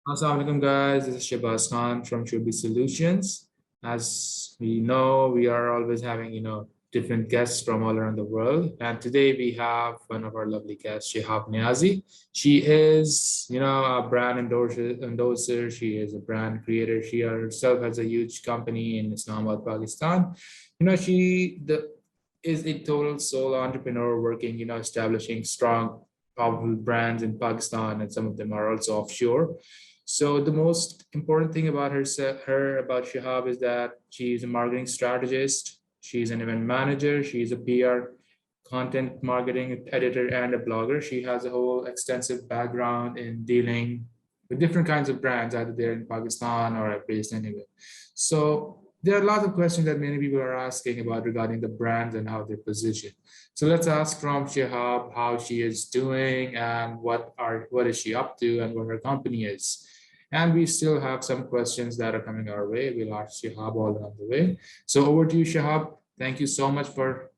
Assalamu alaikum guys, this is Shabazz Khan from Shubi Solutions. As we know, we are always having, different guests from all around the world. And today we have one of our lovely guests, Shehab Niazi. She is, a brand endorser. She is a brand creator. She herself has a huge company in Islamabad, Pakistan. Is a total solo entrepreneur working, establishing strong, powerful brands in Pakistan, and some of them are also offshore. So the most important thing about about Shihab is that she's a marketing strategist, she's an event manager, she's a PR, content marketing editor, and a blogger. She has a whole extensive background in dealing with different kinds of brands, either they're in Pakistan or based anywhere. So there are a lot of questions that many people are asking about regarding the brands and how they're positioned. So let's ask from Shihab how she is doing and what is she up to and what her company is. And we still have some questions that are coming our way. We'll ask Shihab all along the way. So over to you, Shihab. Thank you so much for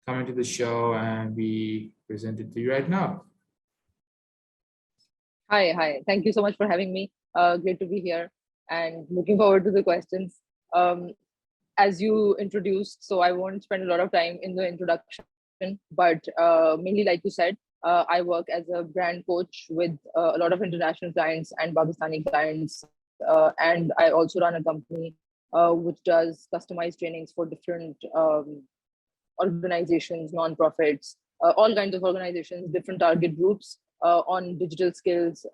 coming to the show, and we present it to you right now. Hi. Thank you so much for having me. Great to be here and looking forward to the questions. Um, as you introduced, so I won't spend a lot of time in the introduction, but mainly like you said, I work as a brand coach with a lot of international clients and Pakistani clients. And I also run a company which does customized trainings for different organizations, non-profits, all kinds of organizations, different target groups on digital skills,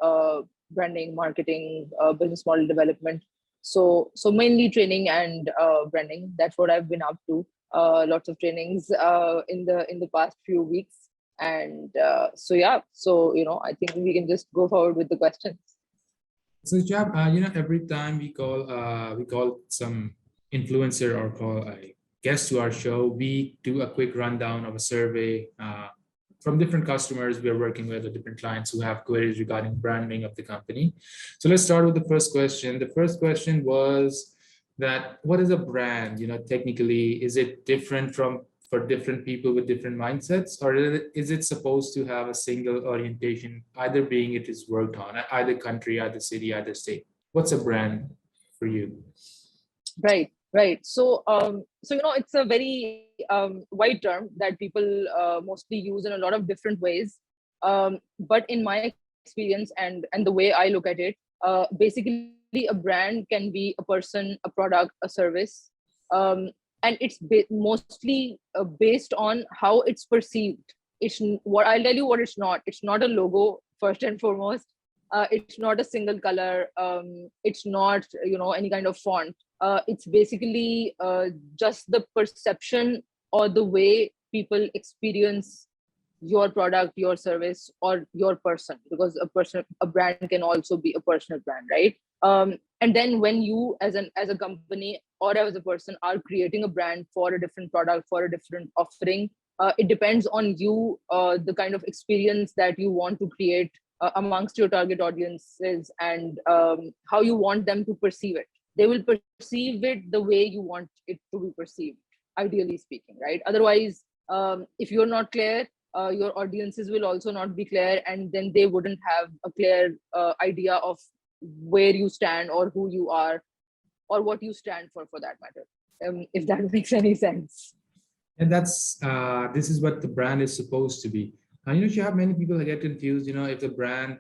branding, marketing, business model development. So mainly training and branding. That's what I've been up to. Lots of trainings in the past few weeks, and so yeah. So I think we can just go forward with the questions. So, Shihab, every time we call some influencer or call a guest to our show, we do a quick rundown of a survey from different customers we are working with or different clients who have queries regarding branding of the company. So let's start with the first question. The first question was that what is a brand? Technically, is it different for different people with different mindsets, or is it supposed to have a single orientation, either being it is worked on, either country, either city, either state? What's a brand for you? Right. So it's a very wide term that people mostly use in a lot of different ways. But in my experience and the way I look at it, basically a brand can be a person, a product, a service, and it's mostly based on how it's perceived. What I'll tell you what it's not. It's not a logo first and foremost. It's not a single color. It's not any kind of font. It's basically just the perception or the way people experience your product, your service, or your person, because a brand can also be a personal brand, right? And then when you as a company or as a person are creating a brand for a different product, for a different offering, it depends on you, the kind of experience that you want to create amongst your target audiences, and how you want them to perceive it. They will perceive it the way you want it to be perceived, ideally speaking, right? Otherwise, if you're not clear, your audiences will also not be clear, and then they wouldn't have a clear idea of where you stand or who you are or what you stand for that matter, if that makes any sense. And this is what the brand is supposed to be. You have many people that get confused. If the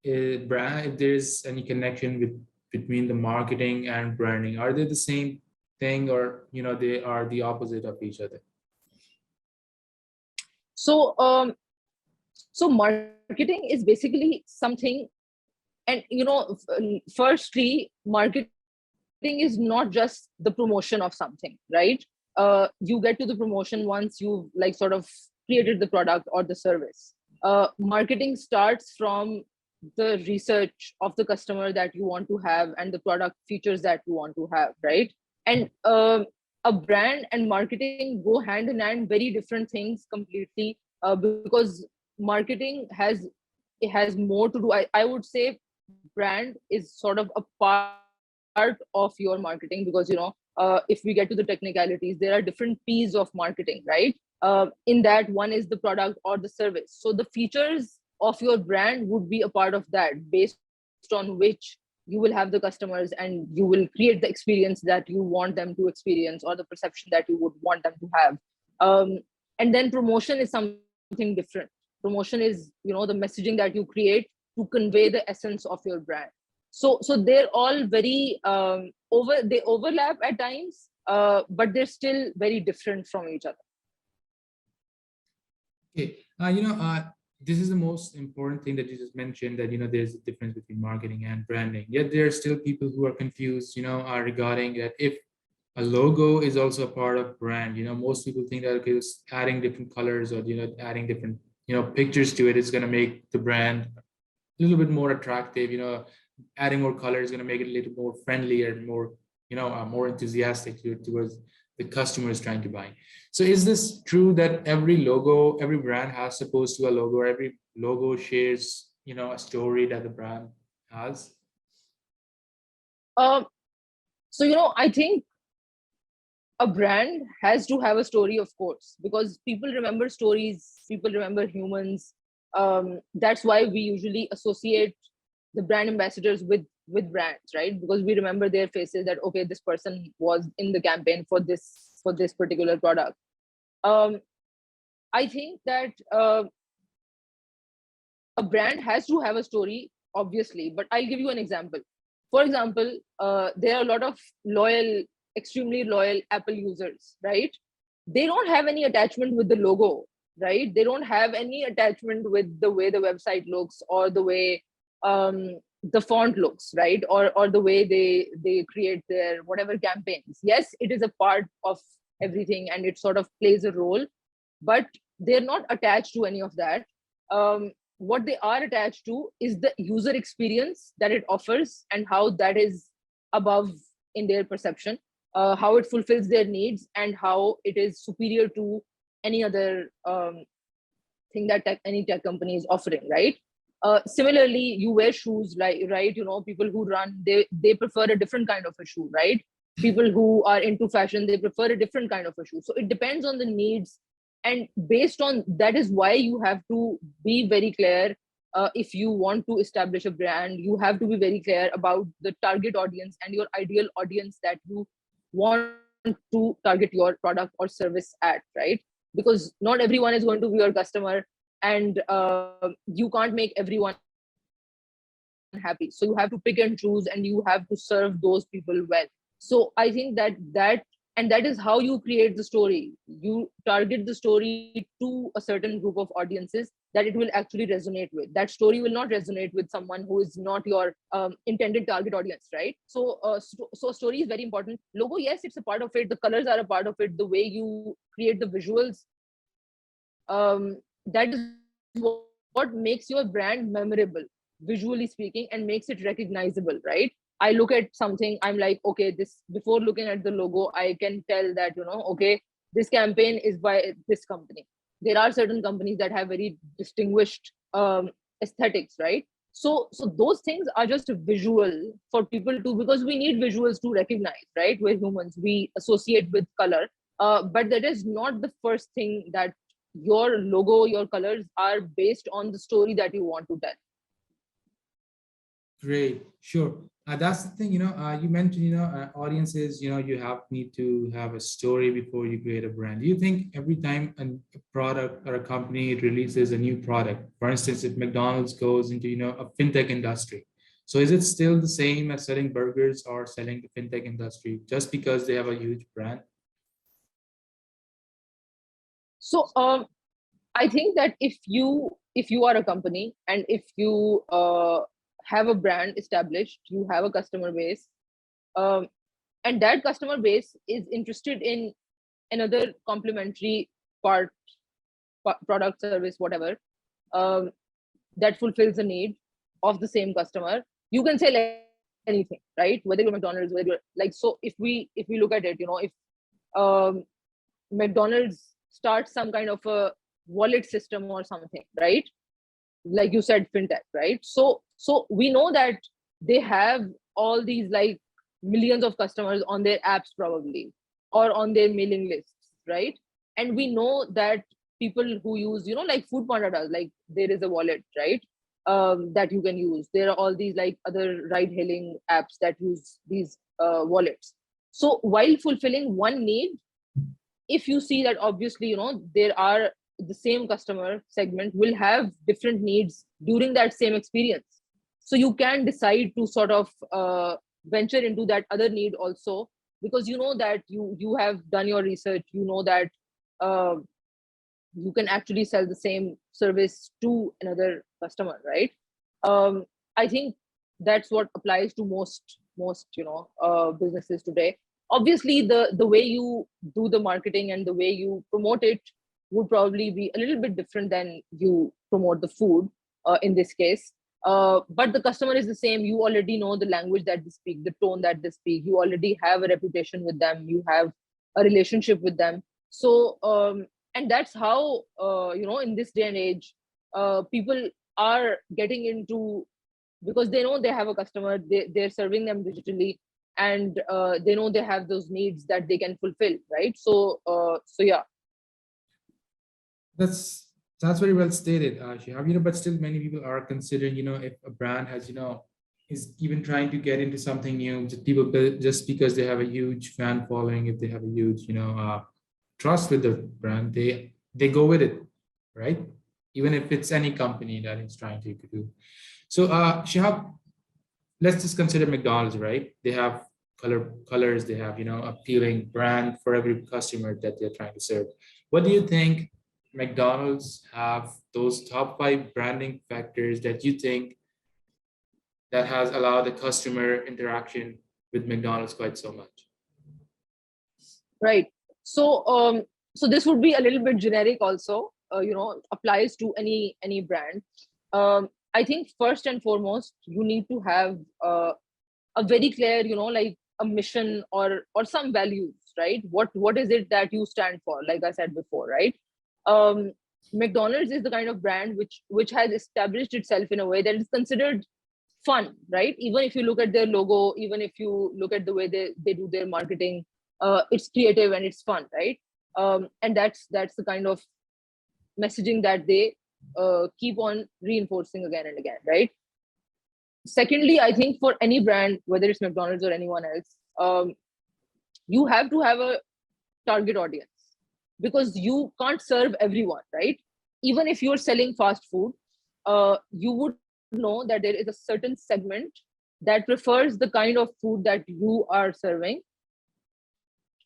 if there's any connection between the marketing and branding, are they the same thing, or they are the opposite of each other? So marketing is basically something, and firstly, marketing is not just the promotion of something, right? You get to the promotion once you like sort of created the product or the service. Marketing starts from the research of the customer that you want to have and the product features that you want to have, right? And a brand and marketing go hand in hand, very different things completely, because marketing has more to do. I would say brand is sort of a part of your marketing, because if we get to the technicalities, there are different P's of marketing, right? In that, one is the product or the service. So the features of your brand would be a part of that, based on which you will have the customers and you will create the experience that you want them to experience, or the perception that you would want them to have. And then promotion is something different. Promotion is, the messaging that you create to convey the essence of your brand. So they're all very they overlap at times, but they're still very different from each other. Okay, this is the most important thing that you just mentioned, that there's a difference between marketing and branding. Yet there are still people who are confused, regarding that if a logo is also a part of brand. Most people think that, okay, just adding different colors, or adding different pictures to it is going to make the brand a little bit more attractive. Adding more color is going to make it a little more friendly and more more enthusiastic towards the customers trying to buy. So is this true that every brand has supposed to a logo, or every logo shares a story that the brand has? So I think a brand has to have a story, of course, because people remember stories, people remember humans. That's why we usually associate the brand ambassadors with brands, right? Because we remember their faces, that okay, this person was in the campaign for this particular product. I think that a brand has to have a story, obviously, but I'll give you an example. For example, there are a lot of extremely loyal Apple users, right? They don't have any attachment with the logo, right? They don't have any attachment with the way the website looks, or the way the font looks, right? Or the way they create their whatever campaigns. Yes, it is a part of everything and it sort of plays a role, but they're not attached to any of that. What they are attached to is the user experience that it offers, and how that is above in their perception, how it fulfills their needs, and how it is superior to any other thing that any tech company is offering, right? Similarly, you wear shoes, like, right? People who run, they prefer a different kind of a shoe, right? People who are into fashion, they prefer a different kind of a shoe. So it depends on the needs, and based on that is why you have to be very clear. If you want to establish a brand, you have to be very clear about the target audience and your ideal audience that you want to target your product or service at, right? Because not everyone is going to be your customer, and you can't make everyone happy. So you have to pick and choose, and you have to serve those people well. So I think that is how you create the story. You target the story to a certain group of audiences that it will actually resonate with. That story will not resonate with someone who is not your intended target audience, right? So story is very important. Logo, yes, it's a part of it. The colors are a part of it. The way you create the visuals, that is what makes your brand memorable, visually speaking, and makes it recognizable, right? I look at something, I'm like, okay, this, before looking at the logo, I can tell that, okay, this campaign is by this company. There are certain companies that have very distinguished aesthetics, right? So those things are just a visual for people to, because we need visuals to recognize, right? We're humans, we associate with color, but that is not the first thing. That your logo, your colors are based on the story that you want to tell. Great, sure. That's the thing, you mentioned, audiences, you need to have a story before you create a brand. Do you think every time a product or a company releases a new product, for instance, if McDonald's goes into, a fintech industry, so is it still the same as selling burgers or selling the fintech industry just because they have a huge brand? So I think that if you are a company, and if you have a brand established, you have a customer base, um, and that customer base is interested in another complementary part, product, service, whatever, um, that fulfills the need of the same customer, you can sell anything, right? Whether you're McDonald's, whether you're like, so if we look at it, if um, McDonald's starts some kind of a wallet system or something, right? Like you said, fintech, right? So we know that they have all these like millions of customers on their apps probably, or on their mailing lists, right? And we know that people who use, like Food Panda does, like there is a wallet, right? that you can use. There are all these like other ride hailing apps that use these wallets. So while fulfilling one need, if you see that obviously, there are the same customer segment will have different needs during that same experience. So you can decide to sort of venture into that other need also, because you know that you have done your research, you know that uh, you can actually sell the same service to another customer, right? I think that's what applies to most businesses today. Obviously, the way you do the marketing and the way you promote it would probably be a little bit different than you promote the food in this case. But the customer is the same. You already know the language that they speak, the tone that they speak. You already have a reputation with them. You have a relationship with them. So and that's how in this day and age people are getting into, because they know they have a customer, they're serving them digitally, and they know they have those needs that they can fulfill, right? So yeah. That's very well stated, Shihab. But still many people are considering, if a brand has, is even trying to get into something new, just because they have a huge fan following, if they have a huge, trust with the brand, they go with it, right? Even if it's any company that is trying to do. So Shihab, let's just consider McDonald's, right? They have colors, they have, appealing brand for every customer that they're trying to serve. What do you think McDonald's have those top 5 branding factors that you think that has allowed the customer interaction with McDonald's quite so much? Right. So this would be a little bit generic also, applies to any brand. I think first and foremost, you need to have a very clear, like a mission or some values, right? What is it that you stand for? Like I said before, right? Um, McDonald's is the kind of brand which has established itself in a way that is considered fun, right? Even if you look at their logo, even if you look at the way they do their marketing, it's creative and it's fun, right? And that's the kind of messaging that they keep on reinforcing again and again, right? Secondly, I think for any brand, whether it's McDonald's or anyone else, you have to have a target audience, because you can't serve everyone, right? Even if you're selling fast food, you would know that there is a certain segment that prefers the kind of food that you are serving,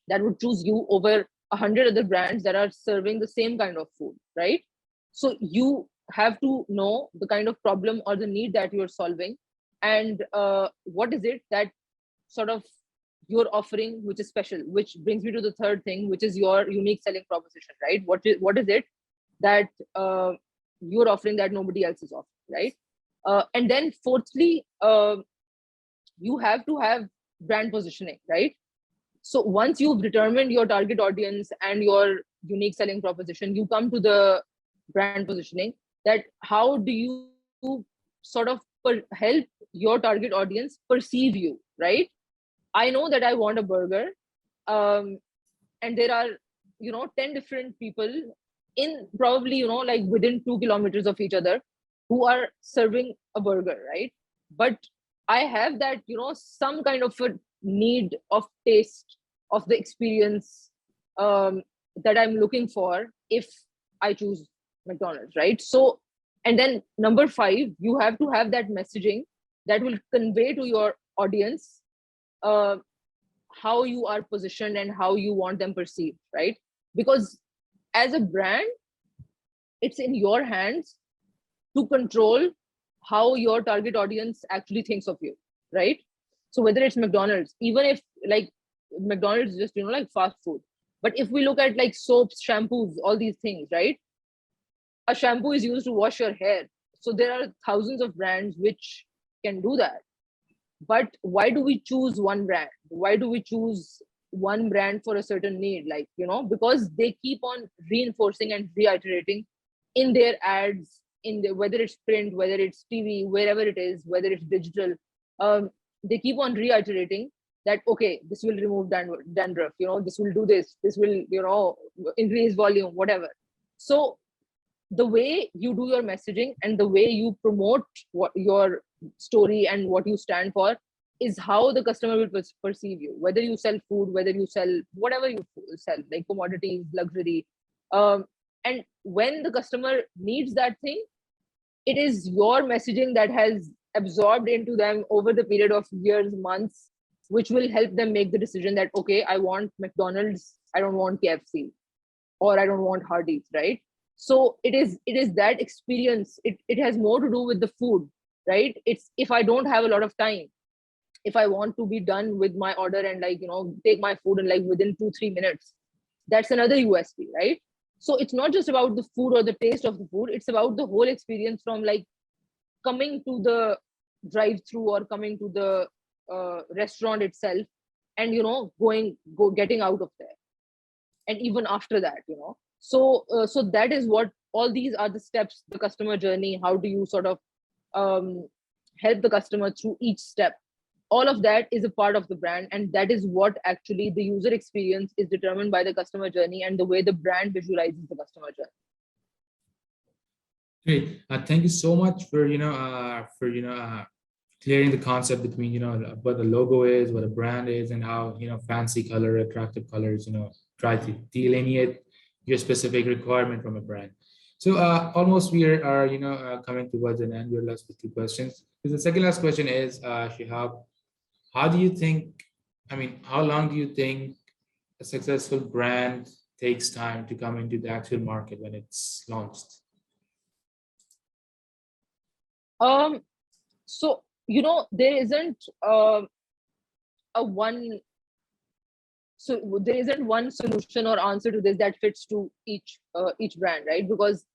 that would choose you over 100 other brands that are serving the same kind of food, right? So you have to know the kind of problem or the need that you're solving, and what is it that sort of you're offering which is special, which brings me to the third thing, which is your unique selling proposition, right? What is it that you're offering that nobody else is offering, right? And then fourthly, you have to have brand positioning, right? So once you've determined your target audience and your unique selling proposition, you come to the brand positioning, that how do you sort of help your target audience perceive you, right? I know that I want a burger, um, and there are 10 different people in probably like within 2 kilometers of each other who are serving a burger, right? But I have that some kind of a need of taste of the experience, that I'm looking for if I choose McDonald's, right? So, and then number 5, you have to have that messaging that will convey to your audience uh, how you are positioned and how you want them perceived, right? Because as a brand, it's in your hands to control how your target audience actually thinks of you, right? So whether it's McDonald's, even if like McDonald's is just like fast food, but if we look at like soaps, shampoos, all these things, right? A shampoo is used to wash your hair, so there are thousands of brands which can do that. But why do we choose one brand? Why do we choose one brand for a certain need? Like, because they keep on reinforcing and reiterating in their ads, whether it's print, whether it's TV, wherever it is, whether it's digital, they keep on reiterating that, okay, this will remove dandruff, this will do this will, increase volume, whatever. So the way you do your messaging and the way you promote what your story and what you stand for is how the customer will perceive you. Whether you sell food, whether you sell whatever you sell, like commodities, luxury, um, and when the customer needs that thing, it is your messaging that has absorbed into them over the period of years, months, which will help them make the decision that, okay, I want McDonald's, I don't want KFC, or I don't want Hardee's, right? So it is that experience. It has more to do with the food, right? It's, if I don't have a lot of time, if I want to be done with my order and, like, take my food and, like, within 2-3 minutes, that's another USP, right? So it's not just about the food or the taste of the food, it's about the whole experience, from like coming to the drive through or coming to the restaurant itself, and getting out of there, and even after that, so that is what all these are the steps, the customer journey. How do you sort of um, help the customer through each step? All of that is a part of the brand, and that is what actually the user experience is determined by the customer journey and the way the brand visualizes the customer journey. Great. Thank you so much for clearing the concept between what the logo is, what a brand is, and how fancy color, attractive colors try to delineate your specific requirement from a brand. So almost we are coming towards an end. We're left with two questions. The second last question is, Shihab, how do you think? I mean, how long do you think a successful brand takes time to come into the actual market when it's launched? Um, so there isn't a one so there isn't one solution or answer to this that fits to each brand, right? Because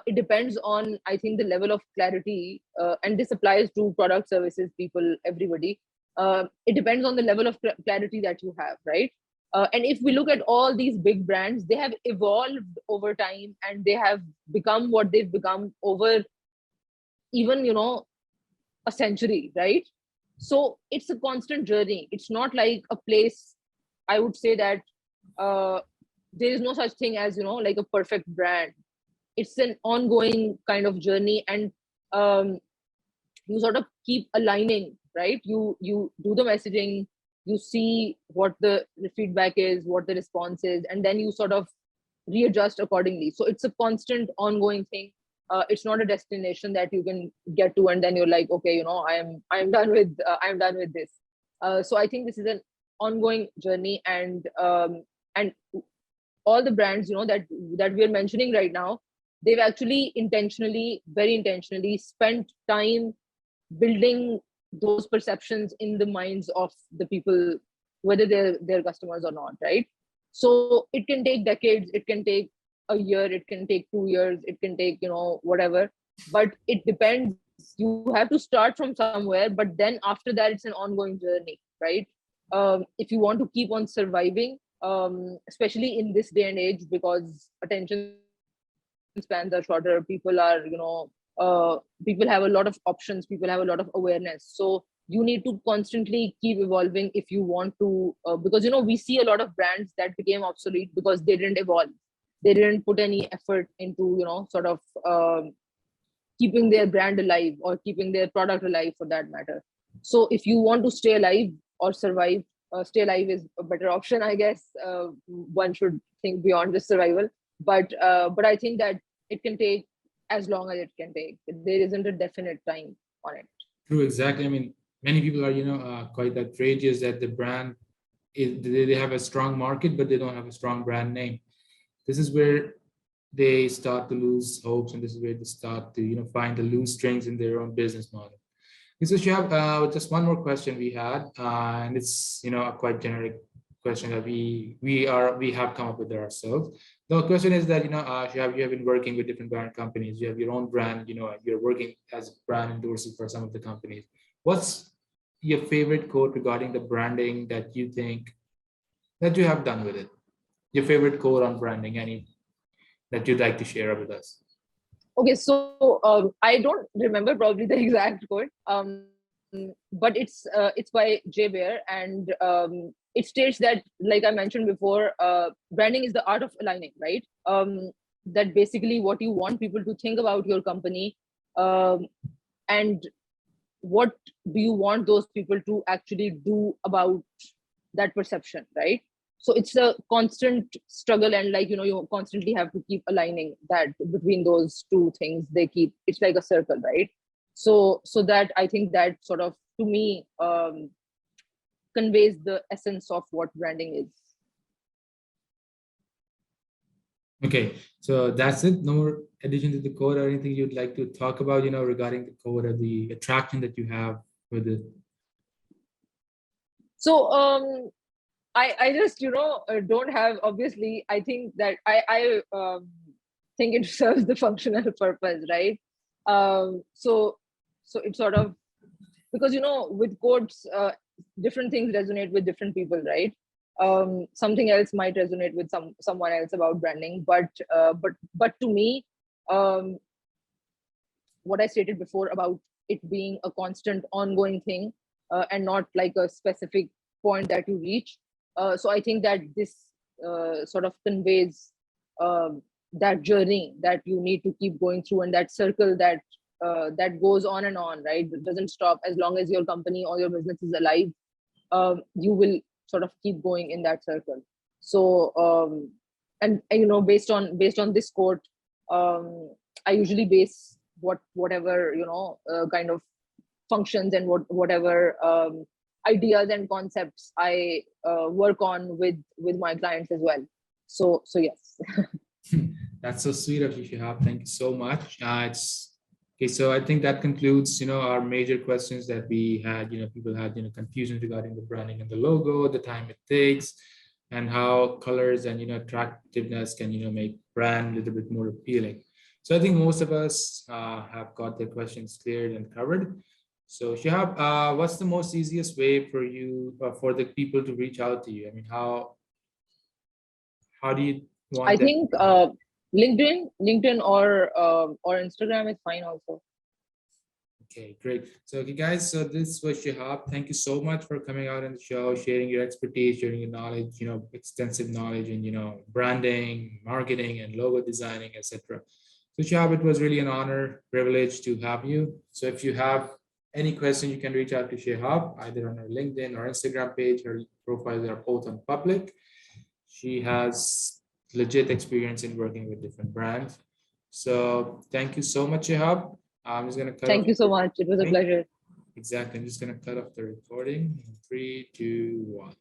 it depends on, I think, the level of clarity, and this applies to product, services, people, everybody. It depends on the level of clarity that you have, right? And if we look at all these big brands, they have evolved over time, and they have become what they've become over even a century, right? So it's a constant journey. It's not like a place. I would say that uh, there is no such thing as like a perfect brand. It's an ongoing kind of journey, and um, you sort of keep aligning, right? You do the messaging, you see what the feedback is, what the response is, and then you sort of readjust accordingly. So it's a constant ongoing thing. It's not a destination that you can get to and then you're like, okay, I'm done with this. So I think this is an ongoing journey, and all the brands that we're mentioning right now, they've actually very intentionally spent time building those perceptions in the minds of the people, whether they're their customers or not, right? So it can take decades, it can take a year, it can take 2 years, it can take whatever, but it depends. You have to start from somewhere, but then after that it's an ongoing journey, right? If you want to keep on surviving, especially in this day and age, because attention spans are shorter, people have a lot of options, people have a lot of awareness, so you need to constantly keep evolving if you want to, because we see a lot of brands that became obsolete because they didn't evolve, they didn't put any effort into sort of keeping their brand alive or keeping their product alive, for that matter. So if you want to stay alive or survive, stay alive is a better option, I guess. One should think beyond just survival, but I think that it can take as long as it can take. There isn't a definite time on it. True, exactly. I mean, many people are, quite outrageous that the brand they have a strong market, but they don't have a strong brand name. This is where they start to lose hopes, and this is where they start to, find the loose strings in their own business model. Okay, so Shihab, just one more question we had, and it's, a quite generic question that we have come up with ourselves. The question is that, Shihab, you have been working with different brand companies. You have your own brand. You're working as brand endorser for some of the companies. What's your favorite quote regarding the branding that you think that you have done with it? Your favorite quote on branding, any that you'd like to share with us? Okay, so I don't remember probably the exact quote, but it's by Jay Bear, and it states that, like I mentioned before, branding is the art of aligning, right? that basically what you want people to think about your company, and what do you want those people to actually do about that perception, right? So it's a constant struggle, and like, you constantly have to keep aligning that between those two things. It's like a circle, right? So that, I think that sort of, to me, conveys the essence of what branding is. Okay, so that's it. No more addition to the code or anything you'd like to talk about, regarding the code or the attraction that you have with it. So I just, don't have, obviously, I think that I think it serves the functional purpose, right? So it's sort of, because with codes, different things resonate with different people, right? Something else might resonate with someone else about branding, but to me, um, what I stated before about it being a constant ongoing thing, and not like a specific point that you reach. So I think that this sort of conveys that journey that you need to keep going through, and that circle that goes on and on, right? It doesn't stop. As long as your company or your business is alive, you will sort of keep going in that circle. So and based on this quote, I usually base whatever kind of functions and whatever ideas and concepts I work on with my clients as well. So yes. That's so sweet of you, Shihab. Thank you so much. It's okay. So I think that concludes, our major questions that we had. People had, confusion regarding the branding and the logo, the time it takes, and how colors and attractiveness can make brand a little bit more appealing. So I think most of us have got their questions cleared and covered. So Shihab, what's the most easiest way for you for the people to reach out to you? I mean, how do you want I them? think LinkedIn or Instagram is fine also. Okay, great. So, okay, guys, so this was Shihab. Thank you so much for coming out on the show, sharing your expertise, sharing your knowledge, extensive knowledge in, branding, marketing, and logo designing, etc. So, Shihab, it was really an honor, privilege to have you. So, if you have any question, you can reach out to Shihab either on her LinkedIn or Instagram page. Her profiles are both on public. She has legit experience in working with different brands. So, thank you so much, Shihab. I'm just gonna cut off. Thank you so much. It was a pleasure. Exactly. I'm just gonna cut off the recording in 3, 2, 1.